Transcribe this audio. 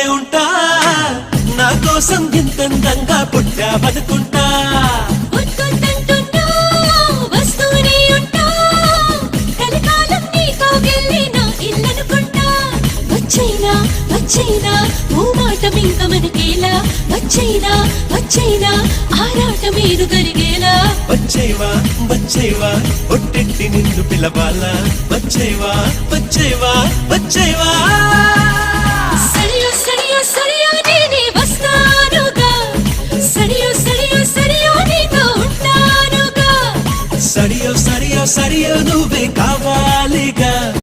ఉంటా నా కోసం ఇంతందంగా పుట్టావనుకుంటా వచ్చైనా మాట మనకేలా వచ్చైనా ఆరాటమేను కలిగేలా వచ్చేవా ఒట్టెట్టి నిన్ను పిలవాలా వచ్చేవా సరియో నేనే వస్తానుగా సరియో నీతో ఉంటానుగా సరియో నువ్వే కావాలిగా